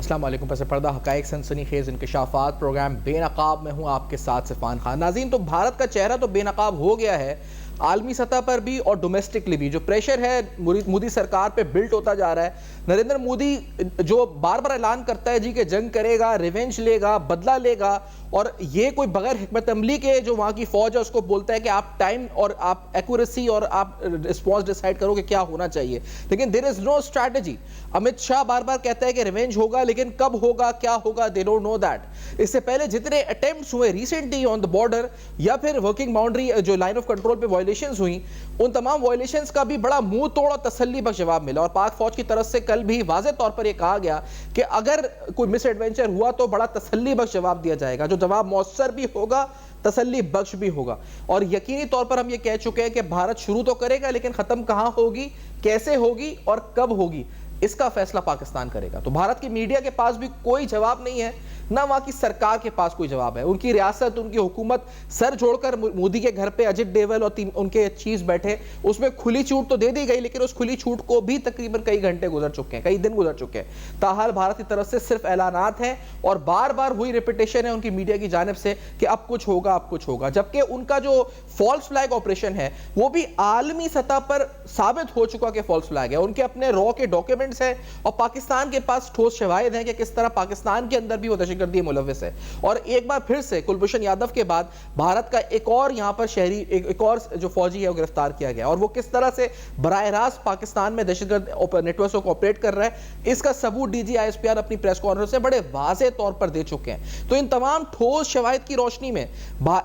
السلام علیکم، پس پردہ حقائق سنسنی خیز انکشافات پروگرام بے نقاب میں ہوں آپ کے ساتھ صفان خان۔ ناظرین، تو بھارت کا چہرہ تو بے نقاب ہو گیا ہے، عالمی سطح پر بھی اور ڈومیسٹکلی بھی۔ جو پریشر ہے مودی سرکار پہ بلٹ ہوتا جا رہا ہے۔ نریندر مودی جو بار بار اعلان کرتا ہے کہ جنگ کرے گا، ریونج لے گا، بدلہ لے گا، اور یہ کوئی بغیر حکمت عملی کے جو وہاں کی فوج ہے اس کو بولتا ہے کہ آپ ٹائم اور آپ ایکوریسی اور آپ رسپانس ڈیسائیڈ کرو کہ کیا ہونا چاہیے، لیکن there is no strategy۔ Amit Shah بار بار کہتا ہے کہ ریونج ہوگا، لیکن کب ہوگا، کیا ہوگا، they don't know that۔ اس سے پہلے جتنے اٹیمپٹس ہوئے ریسنٹلی آن دا بارڈر یا پھر ورکنگ باؤنڈری جو لائن آف کنٹرول پہ وائلیشنز ہوئیں، ان تمام وائلیشنز کا بھی بڑا منہ توڑ اور تسلی بخش جواب ملا، اور پاک فوج کی طرف سے کل بھی واضح طور پر یہ کہا گیا کہ اگر کوئی مس ایڈونچر ہوا تو بڑا تسلی بخش جواب دیا جائے گا، جو جواب مؤثر بھی ہوگا، تسلی بخش بھی ہوگا۔ اور یقینی طور پر ہم یہ کہہ چکے ہیں کہ بھارت شروع تو کرے گا، لیکن ختم کہاں ہوگی، کیسے ہوگی اور کب ہوگی، اس کا فیصلہ پاکستان کرے گا۔ تو بھارت کی میڈیا کے پاس بھی کوئی جواب نہیں ہے، نہ وہاں کی سرکار کے پاس کوئی جواب ہے۔ ان کی ریاست، ان کی حکومت سر جوڑ کر مودی کے گھر پہ اجت ڈیول اور ان کے چیز بیٹھے، اس میں کھلی چھوٹ تو دے دی گئی، لیکن اس کھلی چھوٹ کو بھی تقریباً کئی گھنٹے گزر چکے ہیں، کئی دن گزر چکے ہیں۔ تاحال بھارت کی طرف سے صرف اعلانات ہیں اور بار بار وہی ریپیٹیشن ہے ان کی میڈیا کی جانب سے کہ اب کچھ ہوگا، اب کچھ ہوگا، جبکہ ان کا جو فالس فلیگ آپریشن ہے وہ بھی عالمی سطح پر ثابت ہو چکا کہ فالس فلیگ ہے۔ ان کے اپنے رو کے ڈاکیومنٹس ہیں اور پاکستان کے پاس ٹھوس شواہد ہیں کہ کس طرح پاکستان کے اندر بھی وہ دہشت گردی ملوث ہے۔ اور ایک بار پھر سے کلبھوشن یادو کے بعد بھارت کا ایک اور یہاں پر شہری، ایک اور جو فوجی ہے وہ گرفتار کیا گیا، اور وہ کس طرح سے براہ راست پاکستان میں دہشت گرد نیٹ ورک کو آپریٹ کر رہا ہے، اس کا ثبوت D G I S P R اپنی پریس کانفرنس سے بڑے واضح طور پر دے چکے ہیں۔ تو ان تمام ٹھوس شواہد کی روشنی میں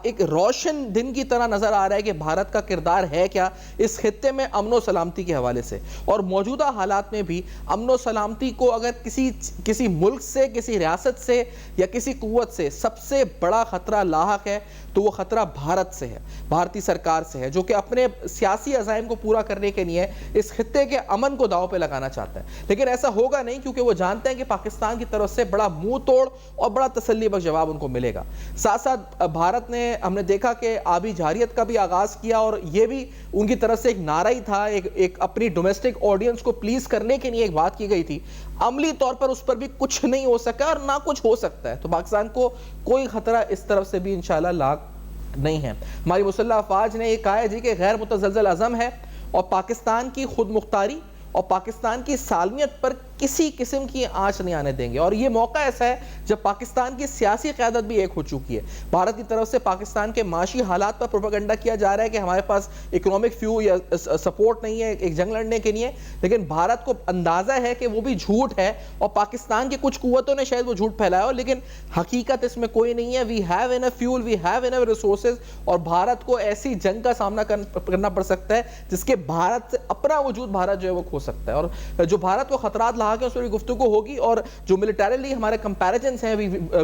ایک روشن دن کی طرح نظر آ رہا ہے کہ بھارت کا کردار ہے کیا اس خطے میں امن و سلامتی کے حوالے سے، اور موجودہ حالات میں بھی امن و سلامتی کو اگر کسی ملک سے، کسی ریاست سے یا کسی قوت سے سب سے بڑا خطرہ لاحق ہے تو وہ خطرہ بھارت سے ہے، بھارتی سرکار سے ہے، جو کہ اپنے سیاسی عزائم کو پورا کرنے کے لیے اس خطے کے امن کو داؤ پہ لگانا چاہتا ہے۔ لیکن ایسا ہوگا نہیں، کیونکہ وہ جانتے ہیں کہ پاکستان کی طرف سے بڑا منہ توڑ اور بڑا تسلی بخش جواب ان کو ملے گا۔ ساتھ ساتھ بھارت نے، ہم نے دیکھا کہ آبی جارحیت کا بھی آغاز کیا، اور یہ بھی ان کی طرف سے ایک نعرہ ہی تھا، ایک اپنی ڈومیسٹک آڈینس کو پلیز کرنے کے لیے ایک بات کی گئی تھی۔ عملی طور پر اس پر بھی کچھ نہیں ہو سکا اور نہ کچھ ہو سکتا ہے، تو پاکستان کو کوئی خطرہ اس طرف سے بھی انشاءاللہ لاحق نہیں ہے۔ ہماری مسلح افواج نے یہ کہا ہے کہ غیر متزلزل عزم ہے اور پاکستان کی خود مختاری اور پاکستان کی سالمیت پر کسی قسم کی آنچ نہیں آنے دیں گے، اور یہ موقع ایسا ہے جب پاکستان کی سیاسی قیادت بھی ایک ہو چکی ہے۔ بھارت کی طرف سے پاکستان کے معاشی حالات پر پروپیگنڈا کیا جا رہا ہے کہ ہمارے پاس اکنامک فیو یا سپورٹ نہیں ہے ایک جنگ لڑنے کے لیے، لیکن بھارت کو اندازہ ہے کہ وہ بھی جھوٹ ہے، اور پاکستان کی کچھ قوتوں نے شاید وہ جھوٹ پھیلایا ہو، لیکن حقیقت اس میں کوئی نہیں ہے۔ We have enough fuel, we have enough resources, اور بھارت کو ایسی جنگ کا سامنا کرنا پڑ سکتا ہے جس کے بھارت سے اپنا وجود بھارت جو ہے وہ کھو سکتا ہے، اور جو بھارت کو خطرات لاحق ہیں اس پر گفتگو ہوگی، اور جو ملٹریلی ہمارے کمپیریزنز ہیں،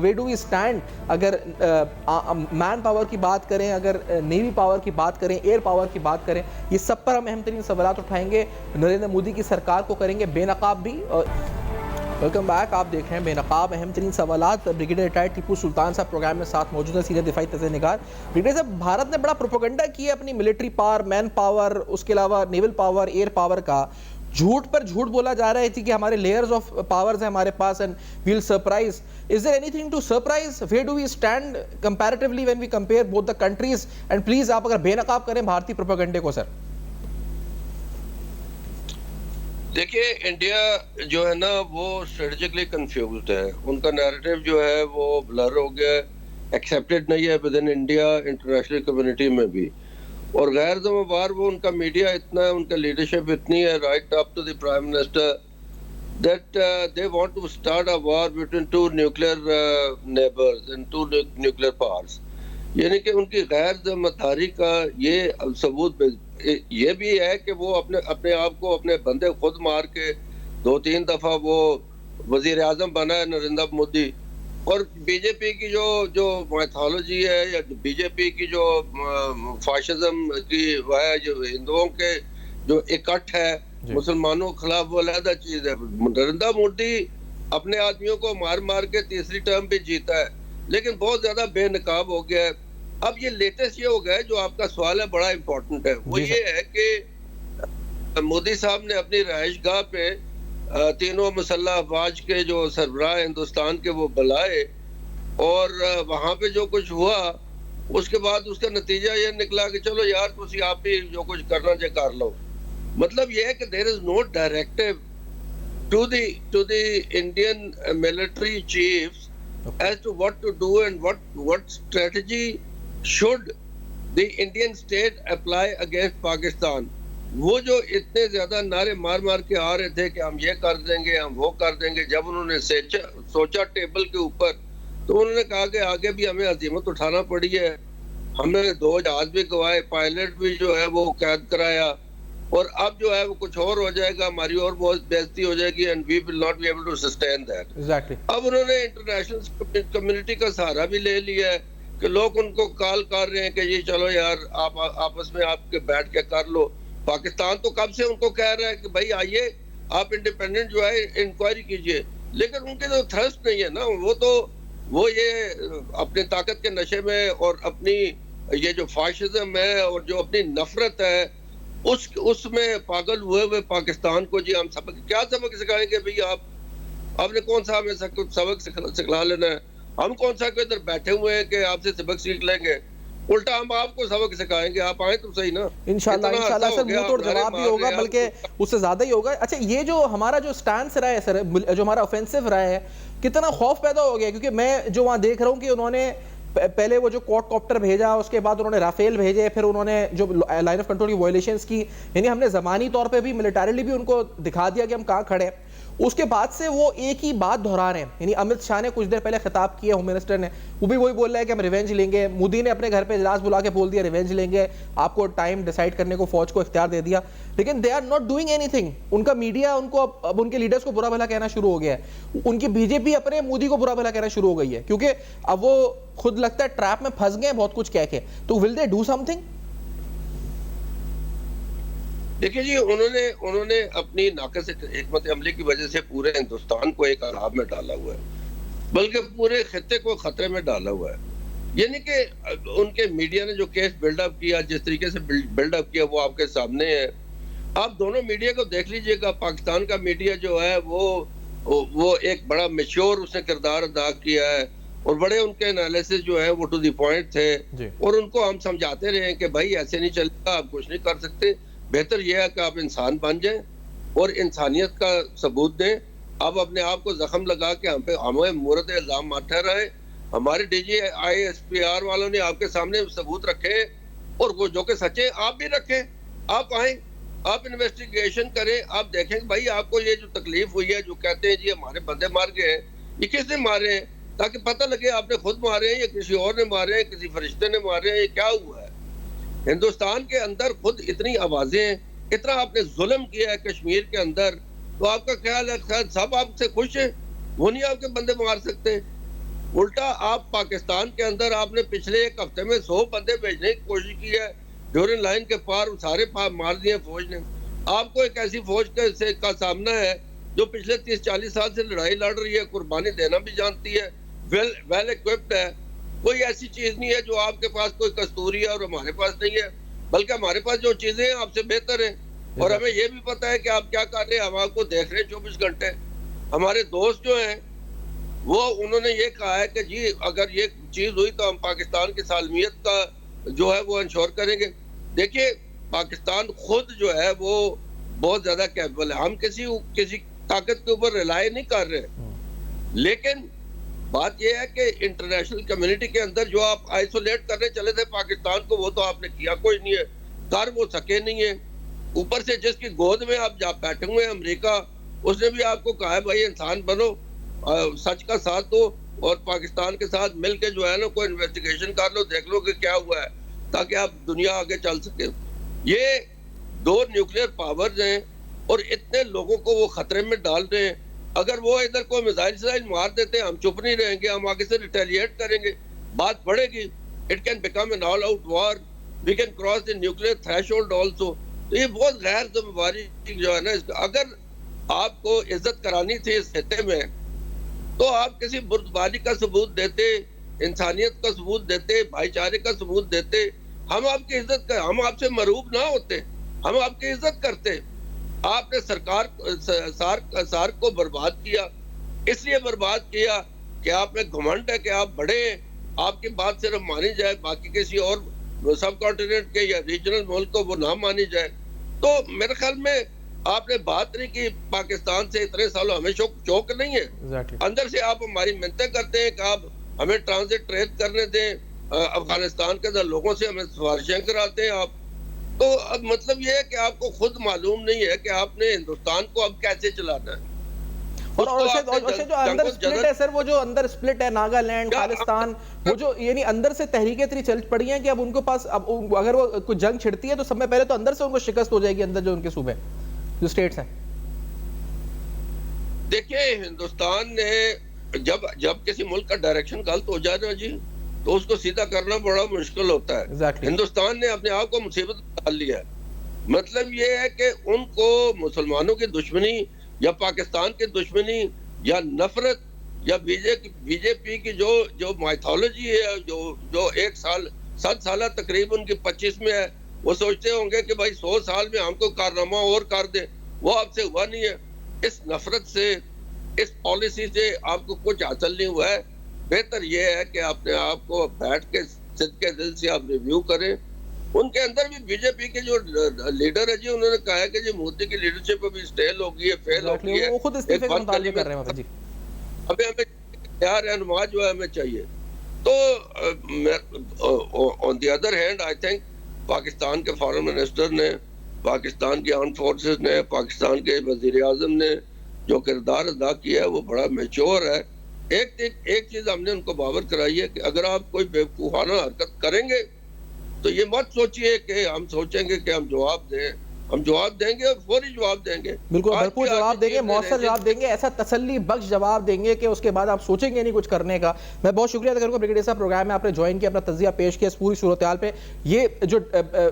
وے ڈو وی اسٹینڈ، اگر مین پاور کی بات کریں، اگر نیوی پاور کی بات کریں، ایئر پاور کی بات کریں، یہ سب پر ہم اہم ترین سوالات اٹھائیں گے، نریندر مودی کی سرکار کو کریں گے بے نقاب بھی۔ ویلکم بیک، آپ دیکھ رہے ہیں بے نقاب اہم ترین سوالات۔ بریگیڈیئر ریٹائرڈ ٹیپو سلطان صاحب پروگرام میں ساتھ موجود ہیں، سینئر دفاعی تجزیہ نگار۔ بریگیڈیئر صاحب، بھارت نے بڑا پروپیگنڈا کیا اپنی ملٹری پاور، مین پاور، اس کے علاوہ نیول پاور، ایئر پاور کا، جھوٹ پر جھوٹ بولا جا رہا ہے کہ ہمارے لیئرز آف پاورز ہیں ہمارے پاس، and we'll surprise. Is there anything to surprise? Where do we stand comparatively when we compare both the countries? And please آپ اگر بے نقاب کریں بھارتی پروپیگنڈے کو سر۔ دیکھیے، انڈیا جو ہے نا وہ اسٹریٹجکلی کنفیوزڈ ہے، ان کا نیریٹو جو ہے وہ بلر ہو گیا ہے، ایکسیپٹڈ نہیں ہے with in India, international community میں بھی، اور غیر ذمہ وار وہ ان کا میڈیا اتنا ہے، ان کا لیڈرشپ اتنی ہے right up to the prime minister that they want to start a war between two nuclear neighbors and two nuclear powers. یعنی کہ ان کی غیر ذمہ داری کا یہ ثبوت یہ بھی ہے کہ وہ اپنے آپ کو اپنے بندے خود مار کے 2-3 دفعہ وہ وزیر اعظم بنا ہے نریندر مودی، اور بی جے پی کی جو میتھالوجی ہے یا بی جے پی کی جو فاشزم کی وہ ہے، جو ہندوؤں کے جو اکٹھ ہے مسلمانوں کے خلاف، وہ علیحدہ چیز ہے۔ نریندر مودی اپنے آدمیوں کو مار مار کے تیسری ٹرم بھی جیتا ہے، لیکن بہت زیادہ بے نقاب ہو گیا ہے۔ اب یہ لیٹسٹ یہ ہو گیا ہے، جو آپ کا سوال ہے بڑا امپورٹنٹ ہے، وہ یہ ہے کہ مودی صاحب نے اپنی رہائش گاہ پہ تینوں مسلح افواج کے جو سربراہ ہندوستان کے وہ بلائے، اور وہاں پہ جو کچھ ہوا اس کے بعد اس کا نتیجہ یہ نکلا کہ چلو یار تسی آپ بھی جو کچھ کرنا چاہے کر لو. مطلب یہ ہے کہ دیر از نو directive to the Indian military chiefs as to what to do and what strategy should the Indian state apply against Pakistan. وہ جو اتنے زیادہ نعرے مار مار کے آ رہے تھے کہ ہم یہ کر دیں گے ہم وہ کر دیں گے، جب انہوں نے سوچا ٹیبل کے اوپر تو انہوں نے کہا کہ آگے بھی ہمیں عزیمت اٹھانا پڑی ہے. ہم نے 2 جہاز بھی گوائے، پائلٹ بھی جو ہے وہ قید کرایا، اور اب جو ہے وہ کچھ اور ہو جائے گا، ہماری اور بہت بےزتی ہو جائے گی and we will not be able to sustain that. Exactly. اب انہوں نے انٹرنیشنل کمیونٹی کا سہارا بھی لے لیا ہے کہ لوگ ان کو کال کر رہے ہیں کہ جی چلو یار آپ آپس میں آپ کے بیٹھ کے کر لو. پاکستان تو کب سے ان کو کہہ رہا ہے کہ بھائی آئیے آپ انڈیپینڈنٹ جو ہے انکوائری کیجئے، لیکن ان کے تو تھرسٹ نہیں ہے نا، وہ یہ اپنے طاقت کے نشے میں اور اپنی یہ جو فاشزم ہے اور جو اپنی نفرت ہے اس میں پاگل ہوئے پاکستان کو جی ہم کیا سبق سکھائیں گے بھئی آپ نے کون سا ہمیں سبق سکھلا لینا ہے؟ ہم کون سا ادھر بیٹھے ہوئے ہیں کہ آپ سے سبق سیکھ لیں گے؟ الٹا ہم آپ کو سبق سکھائیں گے، آپ آئیں تو صحیح نا. انشاءاللہ سر منہ توڑ جواب بھی ہوگا، بلکہ اس سے زیادہ ہی ہوگا. اچھا یہ جو ہمارا جو سٹانس رہا ہے سر، جو ہمارا آفینسو رہا ہے، کتنا خوف پیدا ہو گیا، کیونکہ میں جو وہاں دیکھ رہا ہوں کہ انہوں نے پہلے وہ جو کوڈ کاپٹر بھیجا، اس کے بعد انہوں نے رافیل بھیجے، پھر انہوں نے جو لائن آف کنٹرول کی وائلیشنز کی، یعنی ہم نے زمانی طور پہ بھی ملیٹریلی بھی ان کو دکھا دیا کہ ہم کہاں کھڑے ہیں. اس کے بعد سے وہ ایک ہی بات دہرا رہے ہیں. یعنی امت شاہ نے کچھ دیر پہلے خطاب کیا، ہوم منسٹر نے، وہ بھی وہی بول رہا ہے کہ ہم ریونج لیں گے. مودی نے اپنے گھر پہ اجلاس بلا کے بول دیا ریونج لیں گے، آپ کو ٹائم ڈیسائیڈ کرنے کو فوج کو اختیار دے دیا. لیکن دے آر ناٹ ڈوئنگ اینی تھنگ. ان کا میڈیا ان کو اب ان کے لیڈرز کو برا بھلا کہنا شروع ہو گیا ہے. ان کی بی جے پی اپنے مودی کو برا بھلا کہنا شروع ہو گئی ہے، کیونکہ اب وہ خود لگتا ہے ٹریپ میں پھنس گئے بہت کچھ کہہ کے. تو ول دے ڈو سم تھنگ؟ دیکھیں جی انہوں نے اپنی ناقص حکمت عملی کی وجہ سے پورے ہندوستان کو ایک عذاب میں ڈالا ہوا ہے، بلکہ پورے خطے کو خطرے میں ڈالا ہوا ہے. یعنی کہ ان کے میڈیا نے جو کیس بلڈ اپ کیا، جس طریقے سے بلڈ اپ کیا، وہ آپ کے سامنے ہے. آپ دونوں میڈیا کو دیکھ لیجئے گا. پاکستان کا میڈیا جو ہے وہ ایک بڑا میچور اس نے کردار ادا کیا ہے، اور بڑے ان کے انالیسس جو ہے وہ ٹو دی پوائنٹ تھے، اور ان کو ہم سمجھاتے رہے ہیں کہ بھائی ایسے نہیں چلے گا، آپ کچھ نہیں کر سکتے، بہتر یہ ہے کہ آپ انسان بن جائیں اور انسانیت کا ثبوت دیں. آپ اپنے آپ کو زخم لگا کے ہمیں مورد الزام مت ٹھہرائیں. ہمارے D G I S P R والوں نے آپ کے سامنے ثبوت رکھے، اور وہ جو کہ سچے آپ بھی رکھیں. آپ آئیں، آپ انویسٹیگیشن کریں، آپ دیکھیں کہ بھائی آپ کو یہ جو تکلیف ہوئی ہے، جو کہتے ہیں جی ہمارے بندے مار گئے ہیں، یہ کس نے مارے ہیں، تاکہ پتہ لگے آپ نے خود مارے ہیں یا کسی اور نے مارے ہیں، کسی فرشتے نے مارے ہیں، یہ کیا ہوا ہے. ہندوستان کے اندر خود اتنی آوازیں، اتنا آپ نے ظلم کیا ہے کشمیر کے اندر، تو آپ کا خیال ہے سب آپ سے خوش ہیں؟ وہ نہیں آپ کے بندے مار سکتے. الٹا آپ پاکستان کے اندر آپ نے پچھلے ایک ہفتے میں 100 بندے بھیجنے کی کوشش کی ہے، ڈیورن لائن کے پار سارے مار دیے فوج نے. آپ کو ایک ایسی فوج کا سامنا ہے جو پچھلے 30-40 سال سے لڑائی لڑ رہی ہے، قربانی دینا بھی جانتی ہے، ویل ایکوپڈ ہے. کوئی ایسی چیز نہیں ہے جو آپ کے پاس کوئی کستوری ہے اور ہمارے پاس نہیں ہے، بلکہ ہمارے پاس جو چیزیں ہیں آپ سے بہتر ہیں، اور ہمیں یہ بھی پتہ ہے کہ آپ کیا کر رہے ہیں. ہم آپ کو دیکھ رہے ہیں 24 گھنٹے. ہمارے دوست جو ہیں وہ انہوں نے یہ کہا ہے کہ جی اگر یہ چیز ہوئی تو ہم پاکستان کی سالمیت کا جو ہے وہ انشور کریں گے. دیکھیے پاکستان خود جو ہے وہ بہت زیادہ کیپبل ہے. ہم کسی طاقت کے اوپر ریلائی نہیں کر رہے، لیکن بات یہ ہے کہ انٹرنیشنل کمیونٹی کے اندر جو آپ آئسولیٹ کرنے چلے تھے پاکستان کو، وہ تو آپ نے کیا کوئی نہیں ہے، کر وہ سکے نہیں ہے. اوپر سے جس کی گود میں آپ جا بیٹھے ہوئے ہیں امریکہ، اس نے بھی آپ کو کہا ہے بھائی انسان بنو، سچ کا ساتھ دو، اور پاکستان کے ساتھ مل کے جو ہے نا کوئی انویسٹیگیشن کر لو، دیکھ لو کہ کیا ہوا ہے، تاکہ آپ دنیا آگے چل سکے. یہ 2 نیوکلیئر پاورز ہیں اور اتنے لوگوں کو وہ خطرے میں ڈال رہے ہیں. اگر وہ ادھر کوئی میزائل مار دیتے ہیں، ہم چپ نہیں رہیں گے، ہم آگے سے ریٹیلیٹ کریں گے، بات بڑھے گی. It can become an all out war, we can cross the nuclear threshold also. تو یہ بہت غیر ذمہ داری جو ہے نا، اگر آپ کو عزت کرانی تھی اس خطے میں تو آپ کسی بردباری کا ثبوت دیتے، انسانیت کا ثبوت دیتے، بھائی چارے کا ثبوت دیتے. ہم آپ کی عزت ہم آپ سے مروب نہ ہوتے، ہم آپ کی عزت کرتے. آپ نے سارک کو برباد کیا، اس لیے برباد کیا کہ آپ میں گھمنڈ ہے کہ آپ بڑے ہیں، آپ کی بات صرف مانی جائے، باقی کسی اور سب کانٹیننٹ کے یا ریجنل ملک کو وہ نہ مانی جائے. تو میرے خیال میں آپ نے بات نہیں کی پاکستان سے اتنے سالوں، ہمیں شوق نہیں ہے. اندر سے آپ ہماری منتیں کرتے ہیں کہ آپ ہمیں ٹرانزٹ ٹریس کرنے دیں، افغانستان کے اندر لوگوں سے ہمیں سفارشیں کراتے ہیں آپ. تو اب مطلب یہ ہے کہ آپ کو خود معلوم نہیں ہے کہ آپ نے ہندوستان کو اب کیسے چلانا ہے. اور جو اندر سپلٹ ہے سر، وہ جو اندر سپلٹ ہے ناگالینڈ، خالستان، وہ جو یعنی اندر سے تحریکیں اتنی چل پڑی ہیں کہ اب ان کے پاس اب اگر وہ کوئی جنگ چھڑتی ہے تو سب میں پہلے تو اندر سے ان کو شکست ہو جائے گی، اندر جو ان کے صوبے جو سٹیٹس ہیں. دیکھیں ہندوستان نے جب کسی ملک کا ڈائریکشن غلط ہو جائے نا جی، تو اس کو سیدھا کرنا بڑا مشکل ہوتا ہے. ہندوستان نے اپنے آپ کو مصیبت میں ڈال لیا ہے. مطلب یہ ہے کہ ان کو مسلمانوں کی دشمنی یا پاکستان کی دشمنی یا نفرت یا بی جے پی کی جو مائتھولوجی ہے، جو 7 سالہ تقریب ان کی 25 میں ہے، وہ سوچتے ہوں گے کہ بھائی 100 سال میں ہم کو کارنامہ اور کر دیں. وہ آپ سے ہوا نہیں ہے. اس نفرت سے، اس پالیسی سے آپ کو کچھ حاصل نہیں ہوا ہے. بہتر یہ ہے کہ اپنے آپ کو بیٹھ کے صدقے دل سے آپ ریویو کریں. ان کے اندر بھی بی جے پی کے جو لیڈر ہے جی، انہوں نے کہا ہے کہ جی مودی کی لیڈرشپ ابھی اسٹیل ہو گئی ہے، فیل ہو گئی ہے. وہ خود استعفے کا مطالبہ کر رہے ہیں جی. ہمیں نیا رہنما جو ہے ہمیں چاہیے. تو on the other hand I think Pakistan کے فارن منسٹر نے، پاکستان کی آرم فورسز نے، پاکستان کے وزیر اعظم نے جو کردار ادا کیا ہے وہ بڑا میچور ہے. ایک چیز ہم نے ان کو باور کرائی ہے کہ اگر آپ کوئی بیوقوفانہ حرکت کریں گے تو یہ مت سوچئے کہ ہم سوچیں گے کہ ہم جواب دیں. ہم جواب دیں گے اور فوری جواب دیں گے. بالکل بھرپور جواب دیں گے، مؤثر جواب دیں گے، ایسا تسلی بخش جواب دیں گے کہ اس کے بعد آپ سوچیں گے نہیں کچھ کرنے کا. میں بہت شکریہ ادا کروں گا بریگیڈیئر صاحب، پروگرام میں آپ نے جوائن کیا، اپنا تجزیہ پیش کیا اس پوری صورتحال پہ. یہ جو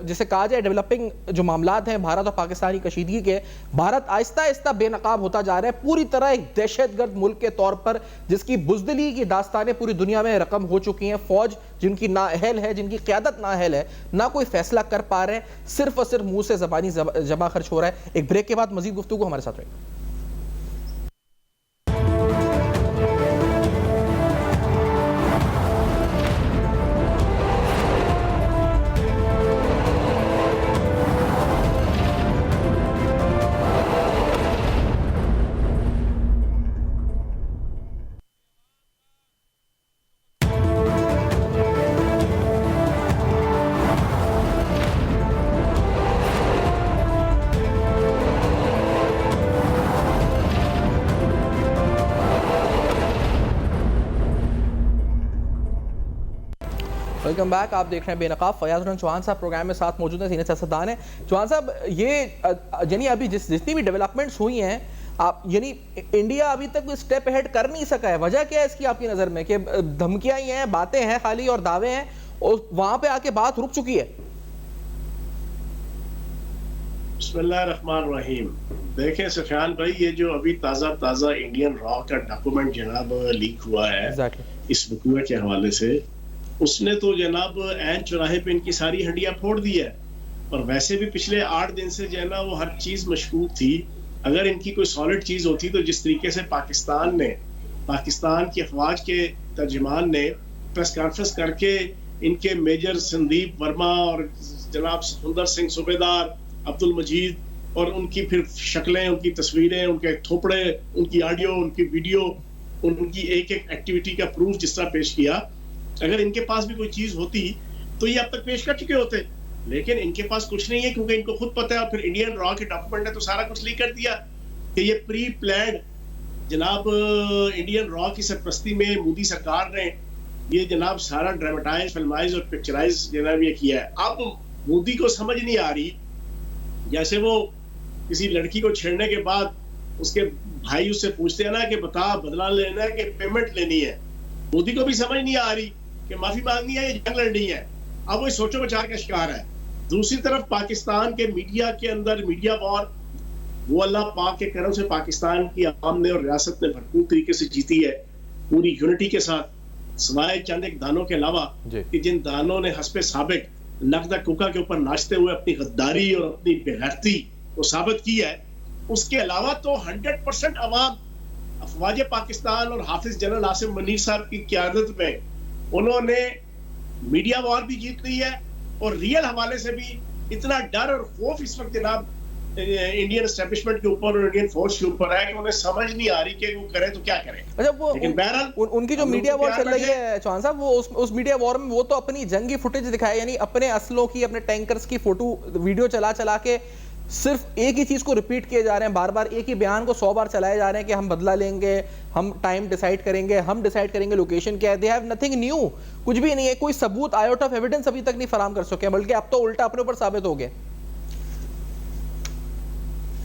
جسے کہا جائے ڈیولپنگ جو معاملات ہیں بھارت اور پاکستانی کشیدگی کے، بھارت آہستہ آہستہ بے نقاب ہوتا جا رہا ہے پوری طرح ایک دہشت گرد ملک کے طور پر، جس کی بزدلی کی داستانیں پوری دنیا میں رقم ہو چکی ہیں. فوج جن کی نااہل ہے، جن کی قیادت نااہل ہے، نہ کوئی فیصلہ کر پا رہے ہیں، صرف اور صرف منہ سے زبانی جمع خرچ ہو رہا ہے. ایک بریک کے بعد مزید گفتگو ہمارے ساتھ رہے گا. Welcome back. آپ دیکھ رہے ہیں بے نقاب. فیاض الرحمان چوہان صاحب پروگرام میں ساتھ موجود ہیں، سینئر سیاستدان ہیں. چوہان صاحب، یہ یعنی ابھی جتنی بھی ڈیولپمنٹس ہوئی ہیں، آپ یعنی انڈیا ابھی تک کوئی سٹیپ ایہڈ کر نہیں سکا ہے. وجہ کیا ہے اس کی آپ کی نظر میں؟ کہ دھمکیاں ہی ہیں، باتیں ہیں خالی اور دعوے ہیں، اور وہاں پہ آ کے بات رک چکی ہے. بسم اللہ الرحمن الرحیم. دیکھیں سفیان بھائی، یہ جو ابھی تازہ انڈین را کا ڈاکومنٹ جناب لیک ہوا ہے اس وقوع کے حوالے سے، اس نے تو جناب عین چوراہے پہ ان کی ساری ہڈیاں پھوڑ دی ہے. اور ویسے بھی پچھلے 8 دن سے جو ہے نا وہ ہر چیز مشکوک تھی. اگر ان کی کوئی سالڈ چیز ہوتی تو جس طریقے سے پاکستان کی افواج کے ترجمان نے پریس کانفرنس کر کے ان کے میجر سندیپ ورما اور جناب سکندر سنگھ صوبیدار، عبد المجید، اور ان کی پھر شکلیں، ان کی تصویریں، ان کے تھوپڑے، ان کی آڈیو، ان کی ویڈیو، ان کی ایک ایکٹیویٹی کا پروف جس طرح پیش کیا، اگر ان کے پاس بھی کوئی چیز ہوتی تو یہ اب تک پیش کر چکے ہوتے. لیکن ان کے پاس کچھ نہیں ہے، کیونکہ ان کو خود پتہ ہے. اور پھر انڈین را کے ڈاکومنٹ ہے تو سارا کچھ لیک کر دیا کہ یہ پری پلانڈ جناب انڈین را کی سرپرستی میں مودی سرکار نے یہ جناب سارا ڈراماٹائز، فلمائز اور پکچرائز جناب یہ کیا ہے. اب مودی کو سمجھ نہیں آ رہی، جیسے وہ کسی لڑکی کو چھیڑنے کے بعد اس کے بھائی اس سے پوچھتے ہیں نا کہ بتا بدلہ لینا ہے کہ پیمنٹ لینی ہے. مودی کو بھی سمجھ نہیں آ رہی کہ معافی مانگنی ہے یا جنگ لڑنی ہے. اب وہ سوچو بچار کا شکار ہے. دوسری طرف پاکستان کے میڈیا کے اندر میڈیا وار، وہ اللہ پاک کے کرم سے پاکستان کی عوام نے اور ریاست نے بھرپور طریقے سے جیتی ہے، پوری یونٹی کے ساتھ، سوائے چند ایک دانوں کے علاوہ کہ جن دانوں نے حسب سابق نقدہ کوکا کے اوپر ناچتے ہوئے اپنی غداری اور اپنی بے غیرتی کو ثابت کی ہے. اس کے علاوہ تو 100% عوام افواج پاکستان اور حافظ جنرل عاصم منیر صاحب کی قیادت میں انہوں نے میڈیا وار بھی جیت لی ہے, اور ریئل حوالے سے بھی اتنا ڈر اور خوف اس وقت جناب انڈین اسٹیبلشمنٹ کے اوپر اور انڈین فورس کے اوپر ہے کہ انہیں سمجھ نہیں آ رہی کہ وہ کرے تو کیا کرے. اچھا, وہ لیکن بہرحال ان کی جو میڈیا وار چل رہی ہے چوہان صاحب, وہ اس میڈیا وار میں وہ تو اپنی جنگی فوٹیج دکھائے, یعنی اپنے اسلحوں کی, اپنے ٹینکرز کی فوٹو ویڈیو چلا کے صرف ایک ہی چیز کو ریپیٹ کیے جا رہے ہیں, بار بار ایک ہی بیان کو 100 بار چلائے جا رہے ہیں کہ ہم بدلہ لیں گے, ہم ٹائم ڈیسائیڈ کریں گے, ہم ڈیسائیڈ کریں گے لوکیشن کیا ہے. دے ہیو نتھنگ نیو, کچھ بھی نہیں ہے, کوئی ثبوت آئیوٹا آف ایویڈنس ابھی تک نہیں فراہم کر سکے, بلکہ اب تو الٹا اپنے اوپر ثابت ہو گئے.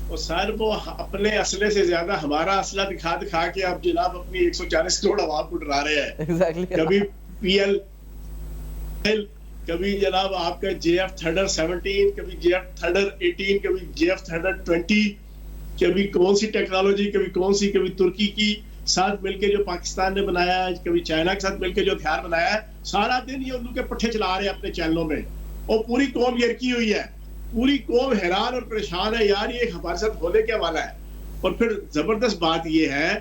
اور سر وہ اپنے اسلحے سے زیادہ ہمارا اسلحہ دکھا کے آپ جناب اپنی 140 کروڑ عوام کو ڈرا رہے ہیں. کبھی پی ایل, کبھی جناب آپ کا جے ایف تھنڈر 17, کبھی جے ایف تھنڈر 18, کبھی جے ایف تھنڈر 20, کبھی کون سی ٹیکنالوجی, کبھی ترکی کی ساتھ مل کے جو پاکستان نے بنایا ہے, کبھی چائنا کے ساتھ مل کے جو ہتھیار بنایا ہے. سارا دن یہ اردو کے پٹھے چلا رہے ہیں اپنے چینلوں میں, اور پوری قوم یرکی ہوئی ہے, پوری قوم حیران اور پریشان ہے یار یہ ہمارے ساتھ ہونے کیا والا ہے. اور پھر زبردست بات یہ ہے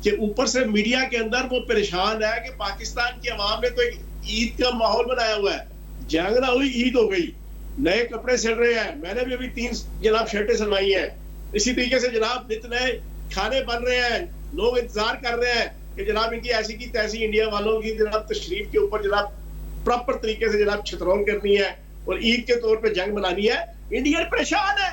کہ اوپر سے میڈیا کے اندر وہ پریشان ہے کہ پاکستان کی عوام نے تو ایک عید کا ماحول بنایا ہوا ہے, جنگ نہ ہوئی عید ہو گئی, نئے کپڑے سل رہے ہیں. میں نے بھی ابھی 3 جناب شرٹیں سلوائی ہیں. اسی طریقے سے جناب نت نئے کھانے بن رہے ہیں, لوگ انتظار کر رہے ہیں کہ جناب ان کی ایسی کی تیسی انڈیا والوں کی جناب تشریف کے اوپر جناب پراپر طریقے سے جناب چھترول کرنی ہے اور عید کے طور پہ جنگ منانی ہے. انڈین پریشان ہے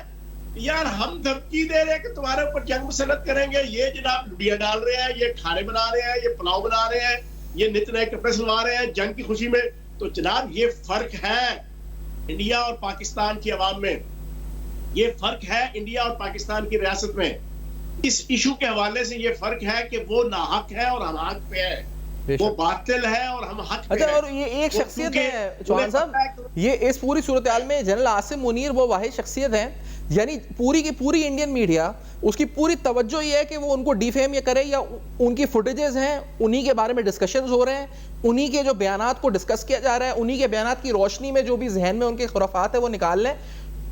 یار, ہم دھمکی دے رہے ہیں کہ تمہارے اوپر جنگ مسلط کریں گے, یہ جناب لڈیاں ڈال رہے ہیں, یہ کھانے بنا رہے ہیں, یہ پلاؤ بنا رہے ہیں, یہ نت نئے کپڑے سلوا رہے ہیں جنگ کی خوشی میں. تو جناب یہ فرق ہے انڈیا اور پاکستان کی عوام میں, یہ فرق ہے انڈیا اور پاکستان کی ریاست میں. اس ایشو کے حوالے سے یہ فرق ہے کہ وہ ناحق ہے اور ہم حق پہ ہے, وہ باطل ہے اور ہم حق پہ اچھا, ہے. اور یہ ایک شخصیت ہے چوہان صاحب, یہ اس پوری صورتحال میں جنرل عاصم منیر وہ واحد شخصیت ہیں, یعنی پوری کی پوری انڈین میڈیا اس کی پوری توجہ یہ ہے کہ وہ ان کو ڈیفیم یہ کرے, یا ان کی فوٹیجز ہیں انہی کے بارے میں ڈسکشنز ہو رہے ہیں, انہی کے جو بیانات کو ڈسکس کیا جا رہا ہے, انہی کے بیانات کی روشنی میں جو بھی ذہن میں ان کے خرافات ہے وہ نکال لیں.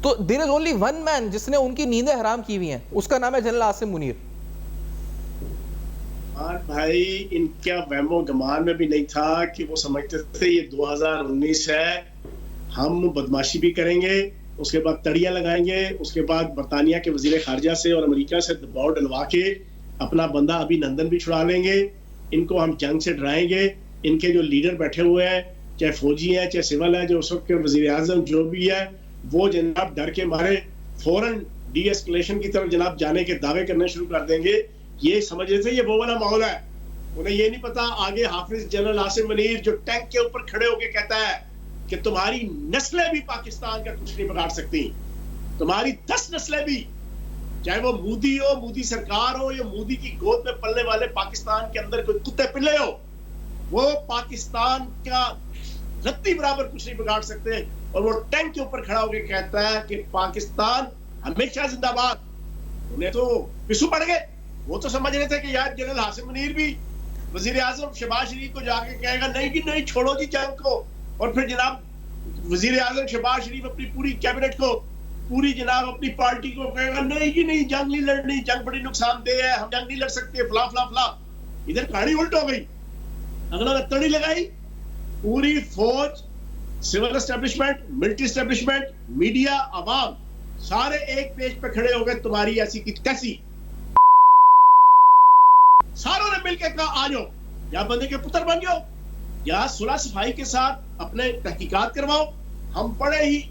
تو دیر از اونلی ون مین جس نے ان کی نیندیں حرام کی ہوئی ہیں, اس کا نام ہے جنرل عاصم منیر. بھائی ان کا وہم و گمان میں بھی نہیں تھا کہ وہ سمجھتے تھے یہ 2019 ہے, ہم بدماشی بھی کریں گے, اس کے بعد تڑیاں لگائیں گے, اس کے بعد برطانیہ کے وزیر خارجہ سے اور امریکہ سے دباؤ ڈلوا کے اپنا بندہ ابھی نندن بھی چھڑا لیں گے, ان کو ہم جنگ سے ڈرائیں گے. ان کے جو لیڈر بیٹھے ہوئے ہیں, چاہے فوجی ہیں چاہے سول ہیں, جو اس وقت کے وزیر اعظم جو بھی ہے, وہ جناب ڈر کے مارے فوراً ڈی ایسکلیشن کی طرف جناب جانے کے دعوے کرنے شروع کر دیں گے. یہ سمجھ رہے تھے یہ وہ والا ماحول ہے, انہیں یہ نہیں پتا آگے حافظ جنرل عاصم منیر جو ٹینک کے اوپر کھڑے ہو کے کہتا ہے کہ تمہاری نسلیں بھی پاکستان کا کچھ نہیں بگاڑ سکتی, تمہاری 10 نسلیں بھی, چاہے وہ مودی ہو, مودی سرکار ہو, یا مودی کی گود میں پلنے والے پاکستان کے اندر کوئی کتے پلے ہو, وہ پاکستان کا رتی برابر کچھ نہیں بگاڑ سکتے. اور وہ ٹینک کے اوپر کھڑا ہو کے کہتا ہے کہ پاکستان ہمیشہ زندہ باد. انہیں تو پسو پڑ گئے, وہ تو سمجھ رہے تھے کہ یار جنرل عاصم منیر بھی وزیر اعظم شہباز شریف کو جا کے کہے گا نہیں جی نہیں چھوڑو جی جنگ کو, اور پھر جناب وزیر اعظم شہباز شریف اپنی پوری کیبنٹ کو, پوری جناب اپنی پارٹی کو کہے گا نہیں جی نہیں جنگ نہیں لڑنی, جنگ بڑی نقصان دہ ہے, ہم جنگ نہیں لڑ سکتے, فلاں فلاں فلاں. ادھر کہانی الٹ ہو گئی, اگلا نے تڑی لگائی, پوری فوج, civil establishment, military establishment, media, عوام سارے ایک پیج پہ کھڑے ہو گئے, تمہاری ایسی کی تیسی. ساروں نے مل کے کہا آ جاؤ, یا بندے کے پتر بن جاؤ, یا صلح صفائی کے ساتھ اپنے تحقیقات کرواؤ, ہم بڑے ہی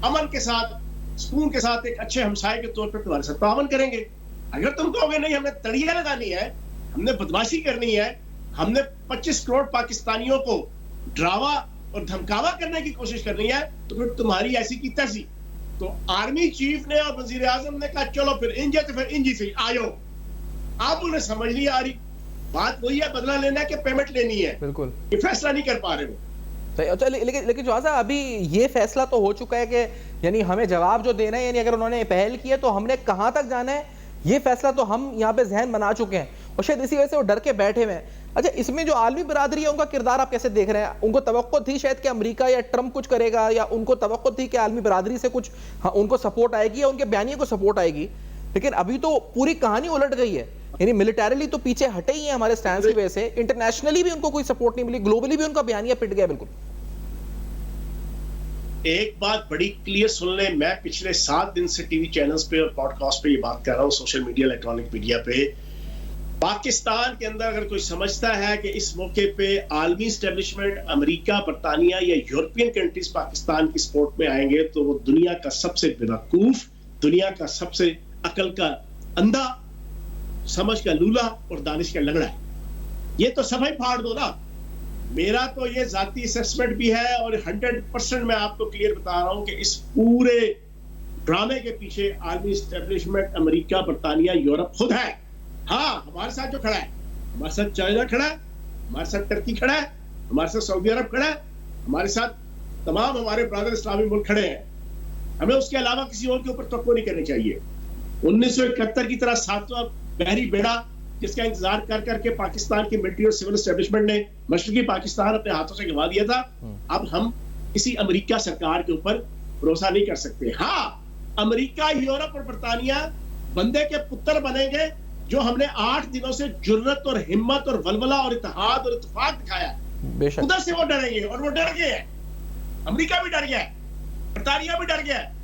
امن کے ساتھ, سکون کے ساتھ ایک اچھے ہمسائے کے طور پر تمہارے ساتھ تعاون کریں گے. اگر تم کہو گے نہیں ہم نے تڑیاں لگانی ہے, ہم نے بدماشی کرنی ہے, ہم نے 25 کروڑ پاکستانیوں کو ڈراوا اور دھمکاوا کرنے کی کوشش کرنی ہے, تو پھر تمہاری ایسی کی تیسی. تو آرمی چیف نے اور وزیر اعظم نے کہا چلو پھر انجے تو پھر انجی سے آ جاؤ. آپ انہیں سمجھ نہیں آ رہی, بات وہی ہے بدلہ لینا ہے کہ پیمنٹ لینی ہے, بالکل یہ فیصلہ نہیں کر پا رہے وہ. لیکن جو صاحب ابھی یہ فیصلہ تو ہو چکا ہے کہ یعنی ہمیں جواب جو دینا ہے, یعنی اگر انہوں نے پہل کی ہے تو ہم نے کہاں تک جانا ہے, یہ فیصلہ تو ہم یہاں پہ ذہن بنا چکے ہیں, اور شاید اسی وجہ سے وہ ڈر کے بیٹھے ہوئے ہیں. اچھا, اس میں جو عالمی برادری ہے ان کا کردار آپ کیسے دیکھ رہے ہیں؟ ان کو توقع تھی شاید کہ امریکہ یا ٹرمپ کچھ کرے گا, یا ان کو توقع تھی کہ عالمی برادری سے کچھ ان کو سپورٹ آئے گی یا ان کے بیانیے کو سپورٹ آئے گی, لیکن ابھی تو پوری کہانی الٹ گئی ہے, یعنی ملٹریلی تو پیچھے ہٹے ہی ہیں ہمارے سٹینڈ کی وجہ سے, انٹرنیشنلی بھی ان کو کوئی سپورٹ نہیں ملی, گلوبلی بھی ان کا بیانیہ پٹ گیا بالکل. ایک بات بڑی کلیئر سن لیں, میں پچھلے 7 دن سے ٹی وی چینلز پہ اور پوڈ کاسٹ پہ یہ بات کر رہا ہوں, سوشل میڈیا, الیکٹرانک میڈیا پہ, پاکستان کے اندر اگر کوئی سمجھتا ہے کہ اس موقع پہ عالمی اسٹیبلشمنٹ, امریکہ, برطانیہ یا یورپین کنٹریز پاکستان کی سپورٹ میں آئیں گے تو وہ دنیا کا سب سے بیوقوف, دنیا کا سب سے عقل کا اندھا, سمجھ کا لولا اور دانش کا لنگڑا ہے. یہ تو سب ہی پھاڑ دو نا. میرا تو یہ ذاتی اسیسمنٹ بھی ہے اور 100% میں آپ کو کلیئر بتا رہا ہوں کہ اس پورے ڈرامے کے پیچھے عالمی اسٹیبلشمنٹ, امریکہ, برطانیہ, یورپ خود ہے. ہاں, ہمارے ساتھ جو کھڑا ہے, ہمارے ساتھ چائنا کھڑا ہے, ہمارے ساتھ ترکی کھڑا ہے, ہمارے ساتھ سعودی عرب کھڑا ہے, ہمارے ساتھ تمام ہمارے برادر اسلامی ملک کھڑے ہیں. ہمیں اس کے علاوہ کسی اور کے اوپر توقع نہیں کرنی چاہیے. 1971 کی طرح 7واں بحری بیڑا جس کا انتظار کر کر کے پاکستان کی ملٹری اور سول اسٹیبلشمنٹ نے مشرقی پاکستان اپنے ہاتھوں سے گنوا دیا تھا. اب ہم کسی امریکہ سرکار کے اوپر بھروسہ نہیں کر سکتے. ہاں, امریکہ, یورپ اور برطانیہ بندے کے پتر بنیں گے جو ہم نے 8 دنوں سے جرت اور ہمت اور ولولہ اور اتحاد اور اتفاق دکھایا ہے. ادھر سے وہ ڈریں گے اور وہ ڈر گئے ہیں. امریکہ بھی ڈر گیا ہے, برطانیہ بھی ڈر گیا ہے.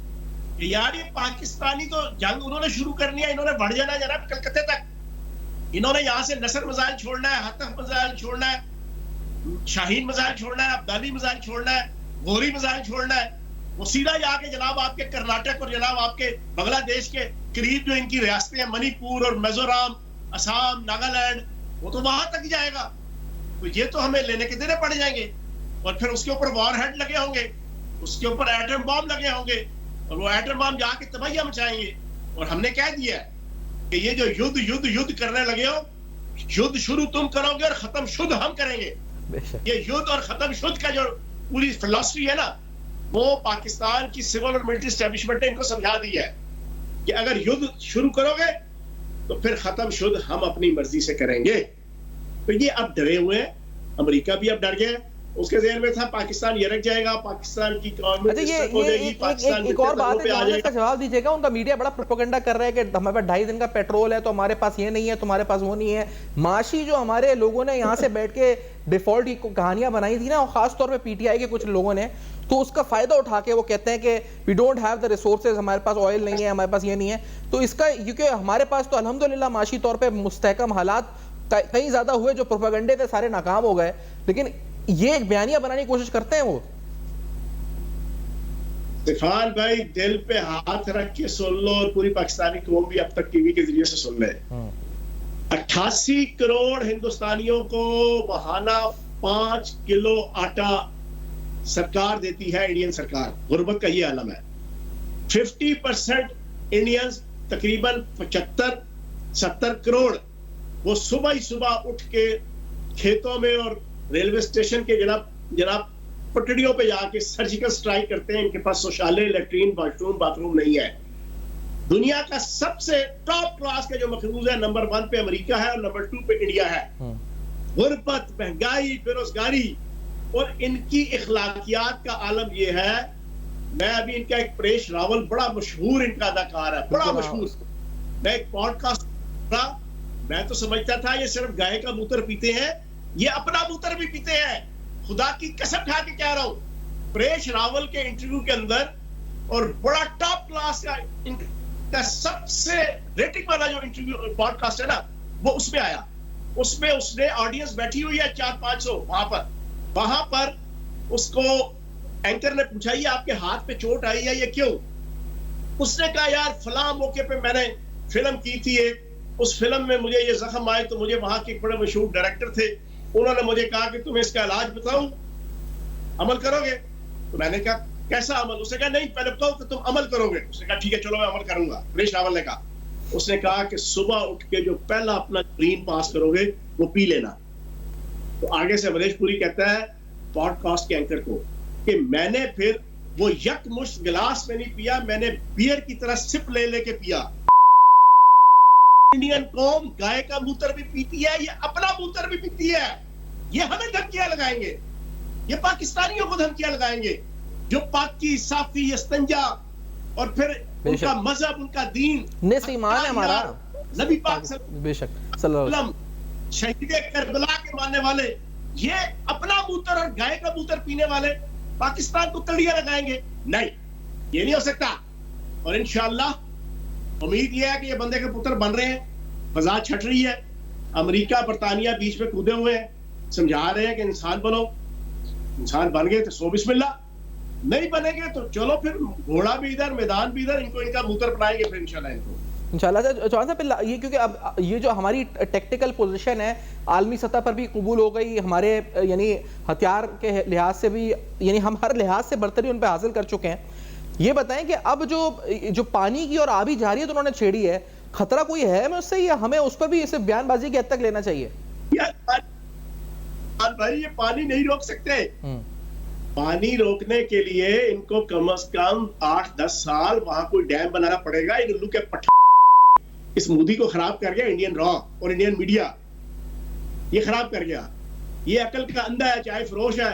یار یہ پاکستانی تو جنگ انہوں نے شروع کرنی ہے, انہوں نے بڑھ جانا ہے جناب کلکتے تک. انہوں نے یہاں سے نصر میزائل چھوڑنا ہے, ہتف میزائل چھوڑنا ہے, شاہین میزائل چھوڑنا ہے, عبدالی میزائل چھوڑنا ہے, غوری میزائل چھوڑنا ہے. وہ سیدھا جا کے جناب آپ کے کرناٹک اور جناب آپ کے بنگلہ دیش کے قریب جو ان کی ریاستیں ہیں, منی پور اور میزورام, اسام, ناگالینڈ, وہ تو وہاں تک جائے گا. تو یہ تو ہمیں لینے کے دینے پڑ جائیں گے. اور پھر اس کے اوپر وار ہیڈ لگے ہوں گے, اس کے اوپر ایٹم بام لگے ہوں گے, اور وہ ایٹم بام جا کے تباہیاں مچائیں گے. اور ہم نے کہہ دیا ہے کہ یہ جو یدھ کرنے لگے ہو, یدھ شروع تم کرو گے اور ختم شدھ ہم کریں گے. یہ یدھ اور ختم شدھ کا جو پوری فلسفی ہے نا, وہ پاکستان کی سول اور ملٹری اسٹیبلشمنٹ نے ان کو سمجھا دی ہے کہ اگر یدھ شروع کرو گے تو پھر ختم شدھ ہم اپنی مرضی سے کریں گے. تو یہ اب ڈرے ہوئے ہیں, امریکہ بھی اب ڈر گیا. اس کے ذہن میں تھا پاکستان یہ رکھ جائے گا, پاکستان کی گورنمنٹ ایک اور بات ہے, کا جواب دیجیے گا. ان کا میڈیا بڑا پروپیگنڈا کر رہا ہے کہ ہمارے پاس 2.5 دن کا پیٹرول ہے تو ہمارے پاس یہ نہیں ہے, تمہارے پاس وہ نہیں ہے. معاشی جو ہمارے لوگوں نے یہاں سے بیٹھ کے ڈیفالٹ کی کہانیاں بنائی تھی نا, اور خاص طور پہ پی ٹی آئی کے کچھ لوگوں نے, تو اس کا فائدہ اٹھا کے وہ کہتے ہیں کہ we don't have the resources, ہمارے پاس آئل نہیں ہے, ہمارے پاس یہ نہیں ہے. تو اس کا, کیونکہ ہمارے پاس تو الحمدللہ معاشی طور پہ مستحکم حالات کئی زیادہ ہوئے, جو پروپیگنڈے تھے سارے ناکام ہو گئے. لیکن یہ ایک بیانیہ بنانے کی کوشش کرتے ہیں وہ. سفان بھائی دل پہ ہاتھ رکھ کے سن لو, اور پوری پاکستانی قوم بھی اب تک ٹی وی کے ذریعے سے سن لے. 88 کروڑ ہندوستانیوں کو ماہانہ 5 کلو آٹا سرکار دیتی ہے, انڈین سرکار. غربت کا یہ عالم ہے. 50% انڈینز, تقریباً 75-70 کروڑ, وہ صبح ہی صبح اٹھ کے کھیتوں میں اور ریلوے اسٹیشن کے جناب پٹڑیوں پہ جا کے سرجیکل سٹرائک کرتے ہیں. ان کے پاس شوچالے, لیٹرین, باتھ روم نہیں ہے. دنیا کا سب سے ٹاپ کلاس کا جو مقروض ہے, نمبر 1 پہ امریکہ ہے اور نمبر 2 پہ انڈیا ہے. غربت, مہنگائی, بے روزگاری اور ان کی اخلاقیات کا عالم یہ ہے. میں ابھی ان کا ایک پریش راول, بڑا مشہور ان کا اداکار ہے, بڑا مشہور, میں ایک پوڈ کاسٹ تھا, میں تو سمجھتا تھا یہ صرف گائے کا موتر پیتے ہیں, یہ اپنا موتر بھی پیتے ہیں. خدا کی قسم کھا کے کہہ رہا ہوں, پریش راول کے انٹرویو کے اندر, اور بڑا ٹاپ کلاس کا سب سے ریٹنگ والا جو انٹرویو پوڈ کاسٹ ہے نا, وہ اس میں آیا. اس میں اس نے آڈینس بیٹھی ہوئی ہے 400-500 وہاں پر اس کو اینکر نے پوچھا یہ آپ کے ہاتھ پہ چوٹ آئی ہے, یہ کیوں؟ اس نے کہا یار فلاں موقع پہ میں نے فلم کی تھی, اس فلم میں مجھے یہ زخم آئے, تو مجھے وہاں کے بڑے مشہور ڈائریکٹر تھے, انہوں نے مجھے کہا کہ تمہیں اس کا علاج بتاؤں, عمل کرو گے؟ تو میں نے کہا کیسا عمل؟ اس نے کہا نہیں پہلے بتاؤ کہ تم عمل کرو گے. اس نے کہا ٹھیک ہے چلو میں عمل کروں گا. پریش راول نے کہا, اس نے کہا کہ صبح اٹھ کے جو پہلا اپنا یورین پاس کرو گے وہ پی لینا. تو آگے سے امریش پوری کہتا ہے پوڈ کاسٹ کے اینکر کو کہ میں نے پھر وہ یک مشت گلاس میں نہیں پیا, میں نے بیئر کی طرح سپ لے لے کے پیا. انڈین قوم گائے کا موتر بھی پیتی ہے, یہ اپنا موتر بھی پیتی ہے. یہ ہمیں دھمکیاں لگائیں گے, یہ پاکستانیوں کو دھمکیاں لگائیں گے جو پاکی, صافی, استنجا اور پھر ان کا مذہب، ان کا دین، نصف ایمان ہے ہمارا. نبی پاک بے شک صلی اللہ علیہ وسلم، شہید کربلا کے ماننے والے، یہ اپنا موتر اور گائے کا موتر پینے والے پاکستان کو تڑیاں لگائیں گے؟ نہیں، یہ نہیں ہو سکتا. اور انشاءاللہ امید یہ ہے کہ یہ بندے کے پتر بن رہے ہیں، فضا چھٹ رہی ہے، امریکہ برطانیہ بیچ میں کودے ہوئے ہیں، سمجھا رہے ہیں کہ انسان بنو. انسان بن گئے تو سو بسم اللہ، نہیں بنے گے تو چلو پھر گھوڑا بھی ادھر، میدان بھی ادھر، ان کو ان کا موتر بنائیں گے پھر انشاءاللہ ان کو. انشاءاللہ. چوہان صاحب یہ کیونکہ اب یہ جو ہماری ٹیکٹیکل پوزیشن ہے عالمی سطح پر بھی قبول ہو گئی، ہمارے یعنی ہتھیار کے لحاظ سے بھی یعنی ہم ہر لحاظ سے برتری ان پہ حاصل کر چکے ہیں. یہ بتائیں کہ اب جو پانی کی اور آبی جارحیت انہوں نے چھیڑی ہے، خطرہ کوئی ہے ہمیں اس سے، یا ہمیں اس پر بھی اسے بیان بازی کی حد تک لینا چاہیے؟ بھائی یہ پانی نہیں روک سکتے. پانی روکنے کے لیے ان کو کم از کم 8-10 سال وہاں کوئی ڈیم بنانا پڑے گا. ان کے اس مودی کو خراب کر گیا انڈین را اور انڈین میڈیا، یہ خراب کر گیا. یہ عقل کا اندھا ہے، چاہے فروش ہے،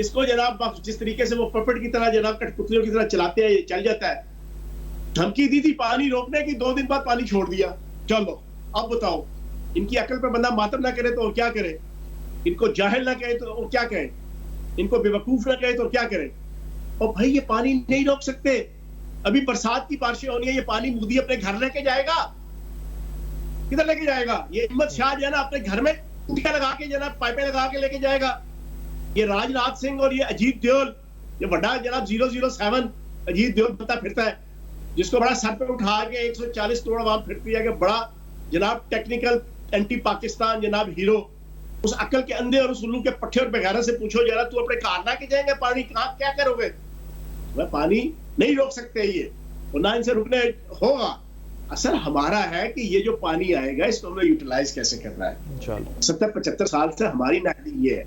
اس کو جناب جس طریقے سے وہ پپٹ کی طرح جناب کٹ پتلیوں کی طرح چلاتے ہیں، یہ چل جاتا ہے. دھمکی دی تھی پانی روکنے کی، 2 دن بعد پانی چھوڑ دیا. چلو اب بتاؤ، ان کی عقل پہ بندہ ماتم نہ کرے تو وہ کیا کرے؟ ان کو جاہل نہ کہے تو وہ کیا کہے؟ ان کو بے وقوف نہ کہے تو کیا کرے؟ اور بھائی یہ پانی نہیں روک سکتے. ابھی برسات کی بارشیں ہونی ہے، یہ پانی مودی اپنے گھر لے کے جائے گا؟ کدھر لے کے جائے گا؟ یہ احمد شاہ جو ہے نا اپنے گھر میں ٹوٹیاں لگا کے جناب پائپیں لگا کے لے کے جائے گا؟ یہ راج ناتھ سنگھ اور یہ اجیت دیول، یہ بڑا جناب 007 اجیت دیول بنتا پھرتا ہے، جس کو بڑا سر پہ اٹھا کے 140 کروڑ عوام پھرتی ہے کہ بڑا جناب ٹیکنیکل اینٹی پاکستان جناب ہیرو. اس عقل کے اندھے اور اس الو کے پٹھے اور بغیرت سے پوچھو جرا، تو اپنے کار نہ کے جائیں گے پانی کہاں کیا کرو گے؟ وہ پانی نہیں روک سکتے یہ، اور نہ ان سے رکنے ہوگا. اصل ہمارا ہے کہ یہ جو پانی آئے گا اس کو ہمیں یوٹیلائز کیسے کرنا ہے. 70-75 سال سے ہماری نقلی یہ ہے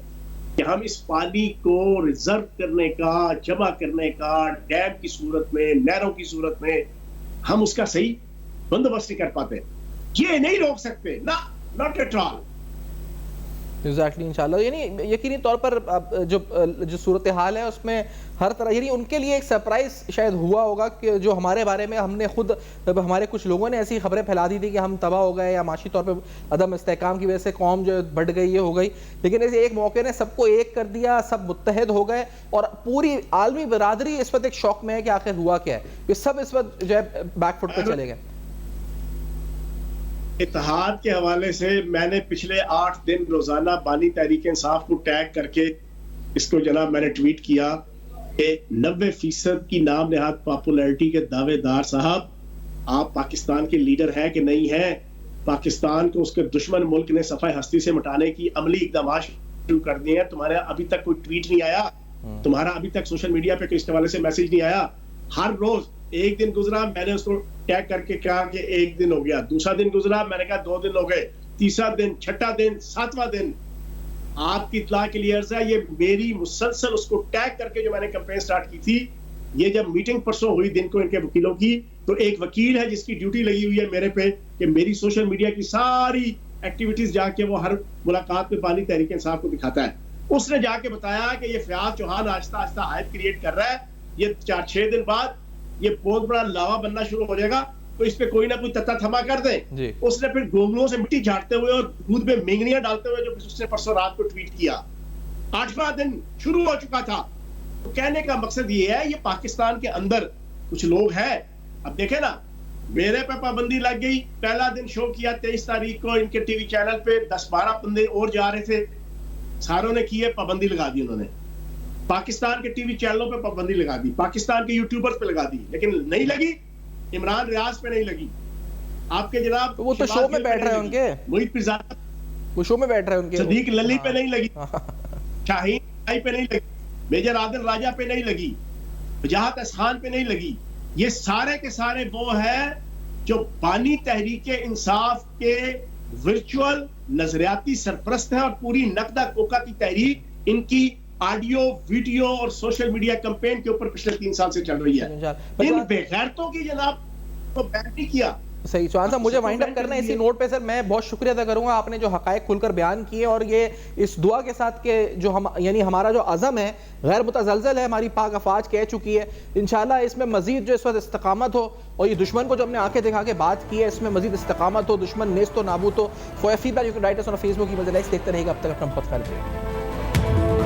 کہ ہم اس پانی کو ریزرو کرنے کا، جمع کرنے کا، ڈیم کی صورت میں، نہروں کی صورت میں ہم اس کا صحیح بندوبست نہیں کر پاتے. یہ نہیں روک سکتے، ناٹ ایٹ آل. ایگزیکٹلی انشاءاللہ. یعنی یقینی طور پر جو صورتحال ہے اس میں ہر طرح یعنی ان کے لیے ایک سرپرائز شاید ہوا ہوگا کہ جو ہمارے بارے میں ہم نے خود، ہمارے کچھ لوگوں نے ایسی خبریں پھیلا دی تھی کہ ہم تباہ ہو گئے یا معاشی طور پہ عدم استحکام کی وجہ سے قوم جو بڑھ گئی، یہ ہو گئی. لیکن ایسے ایک موقع نے سب کو ایک کر دیا، سب متحد ہو گئے اور پوری عالمی برادری اس وقت ایک شوق میں ہے کہ آخر ہوا کیا ہے. یہ سب اس وقت جو ہے بیک فٹ پہ چلے گئے. اتحاد کے حوالے سے میں نے پچھلے 8 دن روزانہ بانی تحریک انصاف کو ٹیگ کر کے اس کو جناب میں نے ٹویٹ کیا کہ 90% کی نام نہاد پاپولیرٹی کے دعوے دار صاحب، آپ پاکستان کے لیڈر ہیں کہ نہیں ہیں؟ پاکستان کو اس کے دشمن ملک نے صفحہ ہستی سے مٹانے کی عملی اقدامات شروع کر دیے ہیں. تمہارا ابھی تک کوئی ٹویٹ نہیں آیا، تمہارا ابھی تک سوشل میڈیا پہ اس حوالے سے میسج نہیں آیا. ہر روز ایک دن گزرا میں نے اس کو ٹیگ کر کے کہا کہ 1 دن ہو گیا، دوسرا دن گزرا میں نے کہا 2 دن ہو گئے، تیسرا دن، چھٹا دن، 7واں دن. آپ کی اطلاع کے لیے عرض ہے یہ میری مسلسل اس کو ٹیگ کر کے جو میں نے کمپین سٹارٹ کی تھی. یہ جب میٹنگ پرسوں ہوئی دن کو ان کے وکیلوں کی، تو ایک وکیل ہے جس کی ڈیوٹی لگی ہوئی ہے میرے پہ کہ میری سوشل میڈیا کی ساری ایکٹیویٹیز جا کے وہ ہر ملاقات میں بانی تحریک انصاف کو دکھاتا ہے. اس نے جا کے بتایا کہ یہ فیاض چوہان آہستہ آہستہ ہائپ کریٹ کر رہا ہے، یہ 4-6 دن بعد یہ بہت بڑا لاوا بننا شروع ہو جائے گا، تو اس پہ کوئی نہ کوئی تتا تھما کر دیں. اس نے پھر گونگلوں سے مٹی جھاڑتے ہوئے اور دودھ میں مینگنیاں ڈالتے ہوئے جو اس نے پرسوں رات کو ٹویٹ کیا، 8واں دن شروع ہو چکا تھا. تو کہنے کا مقصد یہ ہے یہ پاکستان کے اندر کچھ لوگ ہیں. اب دیکھیں نا، میرے پہ پابندی لگ گئی. پہلا دن شو کیا 23 تاریخ کو ان کے ٹی وی چینل پہ 10-12 بندے اور جا رہے تھے، ساروں نے کیے، پابندی لگا دی انہوں نے. پاکستان کے ٹی وی چینلوں پہ پابندی لگا دی، پاکستان کے یوٹیوبرز پہ لگا دی، لیکن نہیں لگی عمران ریاض پہ نہیں لگی. آپ کے جناب وہ تو شو میں بیٹھ رہے ہیں ان کے، محیط پرزادہ وہ شو میں بیٹھ رہے ہیں ان کے، صدیق للی پہ نہیں لگی، شاہین بھائی پہ نہیں لگی، میجر عادل راجہ پہ نہیں لگی، وجاہت احسان پہ نہیں لگی. یہ سارے کے سارے وہ ہیں جو بانی تحریک انصاف کے ورچوئل نظریاتی سرپرست ہیں، اور پوری نقدہ کوکا کی تحریک ان کی آڈیو، ویڈیو اور سوشل میڈیا کمپین کے اوپر پچھلے 3 سال سے چل رہی ہے. ان بے غیرتوں کی جناب کو بین نہیں کیا. صحیح چوہان صاحب مجھے وائنڈ اپ کرنا ہے اسی نوٹ پہ. سر میں بہت شکریہ ادا کروں گا, آپ نے جو حقائق کھل کر بیان کیے اور یہ اس دعا کے ساتھ کہ جو ہم یعنی ہمارا جو عزم ہے غیر متزلزل ہے, ہماری پاک افواج کہہ چکی ہے, انشاءاللہ اس میں مزید جو اس وقت استقامت ہو, اور یہ دشمن کو جو ہم نے آنکھیں دکھا کے بات کی ہے اس میں مزید استقامت ہو, دشمن نیست و نابود ہو. For feedback you can write us on Facebook, email, دیکھتے رہیے گا. اب تک اپنا بہت خیال رکھیے.